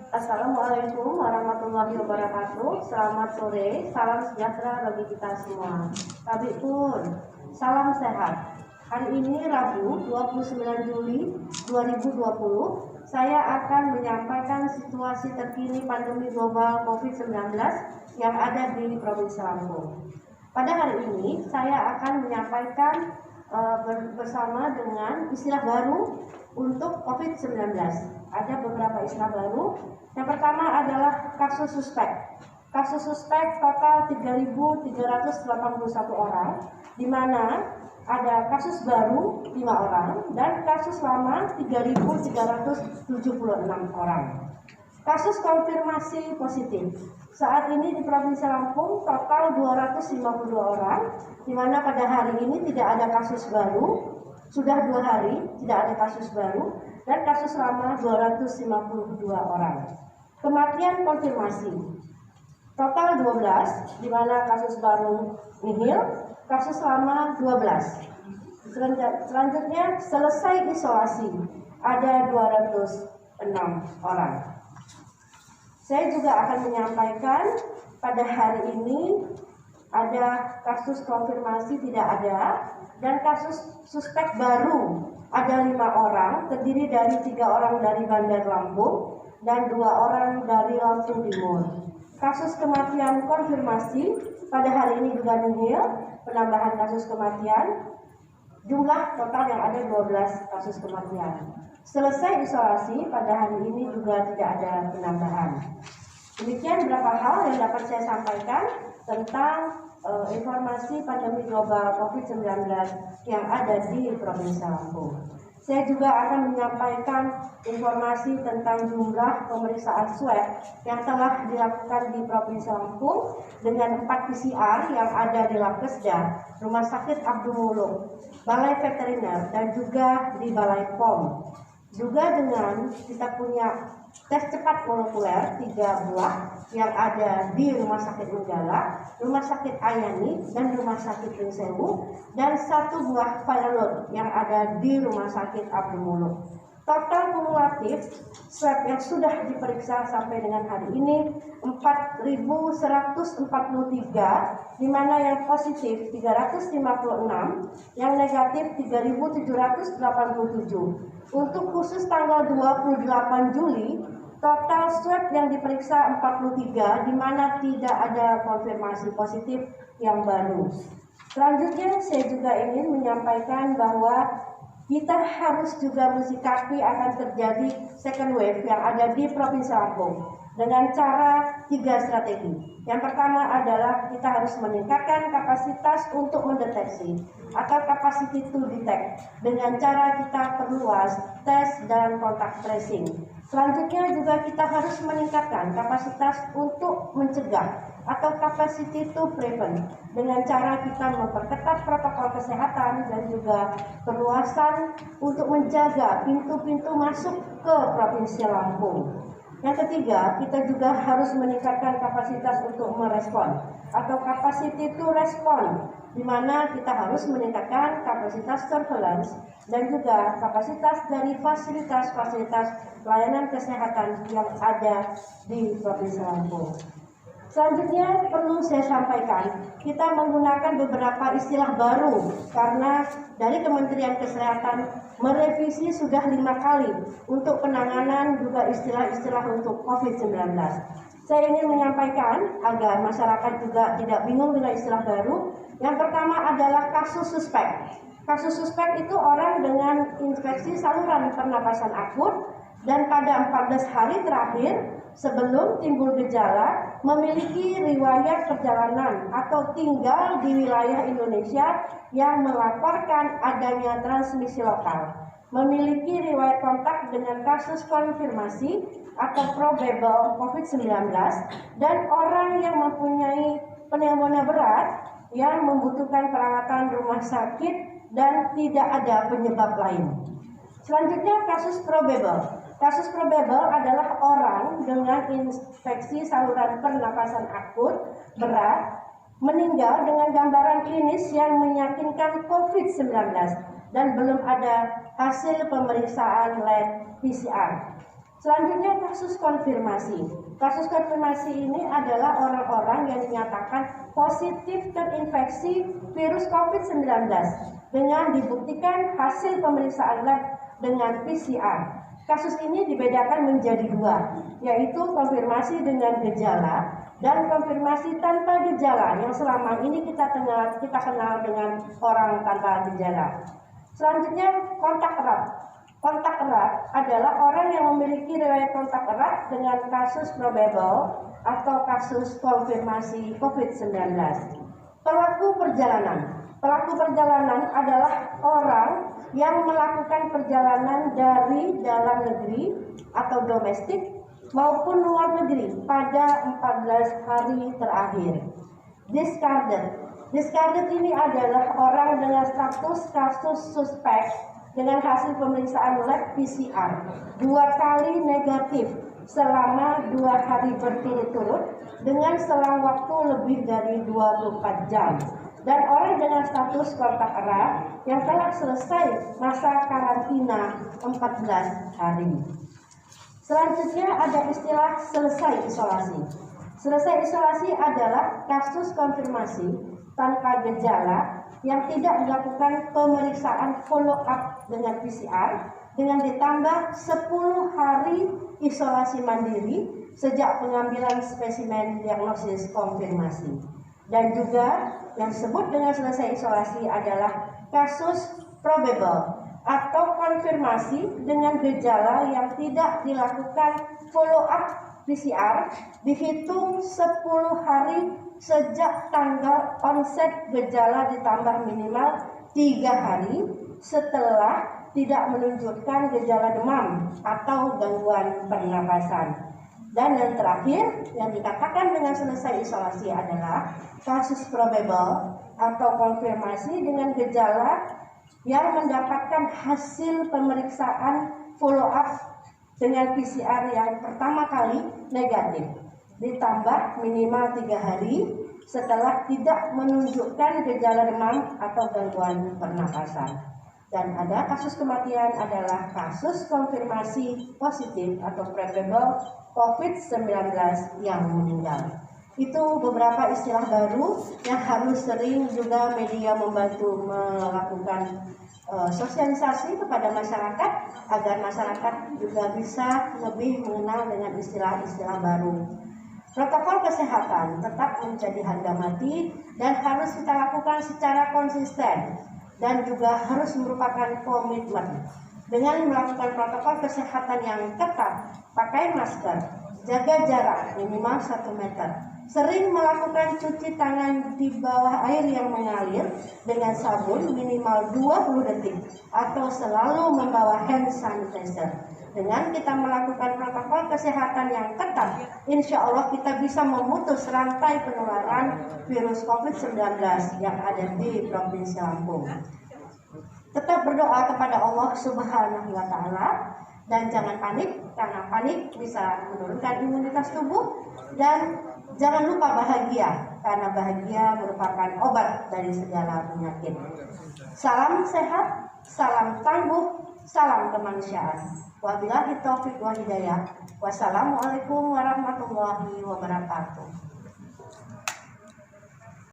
Assalamualaikum warahmatullahi wabarakatuh. Selamat sore, salam sejahtera bagi kita semua. Tabik pun, salam sehat. Hari ini Rabu 29 Juli 2020, saya akan menyampaikan situasi terkini pandemi global COVID-19 yang ada di Provinsi Lampung. Pada hari ini saya akan menyampaikan bersama dengan istilah baru untuk COVID-19. Ada beberapa istilah baru. Yang pertama adalah kasus suspek. Kasus suspek total 3.381 orang, di mana ada kasus baru 5 orang dan kasus lama 3.376 orang. Kasus konfirmasi positif saat ini di Provinsi Lampung total 252 orang, di mana pada hari ini tidak ada kasus baru. Sudah 2 hari tidak ada kasus baru dan kasus lama 252 orang. Kematian konfirmasi total 12, di mana kasus baru nihil, kasus lama 12. Selanjutnya selesai isolasi ada 206 orang. Saya juga akan menyampaikan pada hari ini ada kasus konfirmasi tidak ada dan kasus suspek baru ada 5 orang, terdiri dari 3 orang dari Bandar Lampung dan 2 orang dari Lampung Timur. Kasus kematian konfirmasi pada hari ini juga nihil, penambahan kasus kematian, jumlah total yang ada 12 kasus kematian. Selesai isolasi pada hari ini juga tidak ada penambahan. Demikian beberapa hal yang dapat saya sampaikan tentang informasi pandemi global COVID-19 yang ada di Provinsi Lampung. Saya juga akan menyampaikan informasi tentang jumlah pemeriksaan swab yang telah dilakukan di Provinsi Lampung dengan 4 PCR yang ada di Labkesda, Rumah Sakit Abdul Muluk, Balai Veteriner, dan juga di Balai POM. Juga dengan kita punya tes cepat molekuler 3 buah yang ada di Rumah Sakit Menggala, Rumah Sakit Ayani, dan Rumah Sakit Pringsewu, dan 1 buah viral load yang ada di Rumah Sakit Abdul Muluk. Total kumulatif swab yang sudah diperiksa sampai dengan hari ini 4.143, di mana yang positif 356, yang negatif 3.787. Untuk khusus tanggal 28 Juli, total swab yang diperiksa 43, di mana tidak ada konfirmasi positif yang baru. Selanjutnya saya juga ingin menyampaikan bahwa kita harus juga mensikapi akan terjadi second wave yang ada di Provinsi Lampung dengan cara 3 strategi. Yang pertama adalah kita harus meningkatkan kapasitas untuk mendeteksi atau capacity to detect dengan cara kita perluas tes dan kontak tracing. Selanjutnya juga kita harus meningkatkan kapasitas untuk mencegah atau capacity to prevent dengan cara kita memperketat protokol kesehatan dan juga perluasan untuk menjaga pintu-pintu masuk ke Provinsi Lampung. Yang ketiga, kita juga harus meningkatkan kapasitas untuk merespon atau capacity to respond, di mana kita harus meningkatkan kapasitas surveillance dan juga kapasitas dari fasilitas-fasilitas pelayanan kesehatan yang ada di Provinsi Lampung. Selanjutnya perlu saya sampaikan, kita menggunakan beberapa istilah baru karena dari Kementerian Kesehatan merevisi sudah 5 kali untuk penanganan juga istilah-istilah untuk COVID-19. Saya ingin menyampaikan agar masyarakat juga tidak bingung dengan istilah baru. Yang pertama adalah kasus suspek. Kasus suspek itu orang dengan infeksi saluran pernapasan akut dan pada 14 hari terakhir sebelum timbul gejala memiliki riwayat perjalanan atau tinggal di wilayah Indonesia yang melaporkan adanya transmisi lokal, memiliki riwayat kontak dengan kasus konfirmasi atau probable COVID-19, dan orang yang mempunyai pneumonia berat yang membutuhkan perawatan rumah sakit dan tidak ada penyebab lain. Selanjutnya kasus probable. Kasus probable adalah orang dengan infeksi saluran pernapasan akut berat meninggal dengan gambaran klinis yang meyakinkan COVID-19 dan belum ada hasil pemeriksaan lab PCR. Selanjutnya kasus konfirmasi. Kasus konfirmasi ini adalah orang-orang yang dinyatakan positif terinfeksi virus COVID-19 dengan dibuktikan hasil pemeriksaan lab dengan PCR. Kasus ini dibedakan menjadi dua, yaitu konfirmasi dengan gejala dan konfirmasi tanpa gejala yang selama ini kita kenal dengan orang tanpa gejala. Selanjutnya kontak erat. Kontak erat adalah orang yang memiliki riwayat kontak erat dengan kasus probable atau kasus konfirmasi COVID-19. Pelaku perjalanan. Pelaku perjalanan adalah orang yang melakukan perjalanan dari dalam negeri atau domestik maupun luar negeri pada 14 hari terakhir. Discarded. Discarded ini adalah orang dengan status kasus suspek dengan hasil pemeriksaan lab PCR 2 kali negatif selama 2 hari berturut-turut dengan selang waktu lebih dari 24 jam, dan orang dengan status kontak erat yang telah selesai masa karantina 14 hari. Selanjutnya ada istilah selesai isolasi. Selesai isolasi adalah kasus konfirmasi tanpa gejala yang tidak dilakukan pemeriksaan follow up dengan PCR dengan ditambah 10 hari isolasi mandiri sejak pengambilan spesimen diagnosis konfirmasi. Dan juga yang disebut dengan selesai isolasi adalah kasus probable atau konfirmasi dengan gejala yang tidak dilakukan follow up PCR dihitung 10 hari sejak tanggal onset gejala ditambah minimal 3 hari setelah tidak menunjukkan gejala demam atau gangguan pernapasan. Dan yang terakhir yang dikatakan dengan selesai isolasi adalah kasus probable atau konfirmasi dengan gejala yang mendapatkan hasil pemeriksaan follow up dengan PCR yang pertama kali negatif ditambah minimal 3 hari setelah tidak menunjukkan gejala demam atau gangguan pernapasan. Dan ada kasus kematian adalah kasus konfirmasi positif atau probable COVID-19 yang meninggal. Itu beberapa istilah baru yang harus sering juga media membantu melakukan sosialisasi kepada masyarakat agar masyarakat juga bisa lebih mengenal dengan istilah-istilah baru. Protokol kesehatan tetap menjadi harga mati dan harus kita lakukan secara konsisten dan juga harus merupakan komitmen dengan melakukan protokol kesehatan yang ketat, pakai masker, jaga jarak minimal 1 meter, sering melakukan cuci tangan di bawah air yang mengalir dengan sabun minimal 20 detik atau selalu membawa hand sanitizer. Dengan kita melakukan protokol kesehatan yang ketat, insya Allah kita bisa memutus rantai penularan virus COVID-19 yang ada di Provinsi Lampung. Tetap berdoa kepada Allah Subhanahu wa Ta'ala dan jangan panik, karena panik bisa menurunkan imunitas tubuh, dan jangan lupa bahagia, karena bahagia merupakan obat dari segala penyakit. Salam sehat, salam tangguh, salam kemanusiaan. Wabillahi taufiq wal hidayah. Wassalamualaikum warahmatullahi wabarakatuh.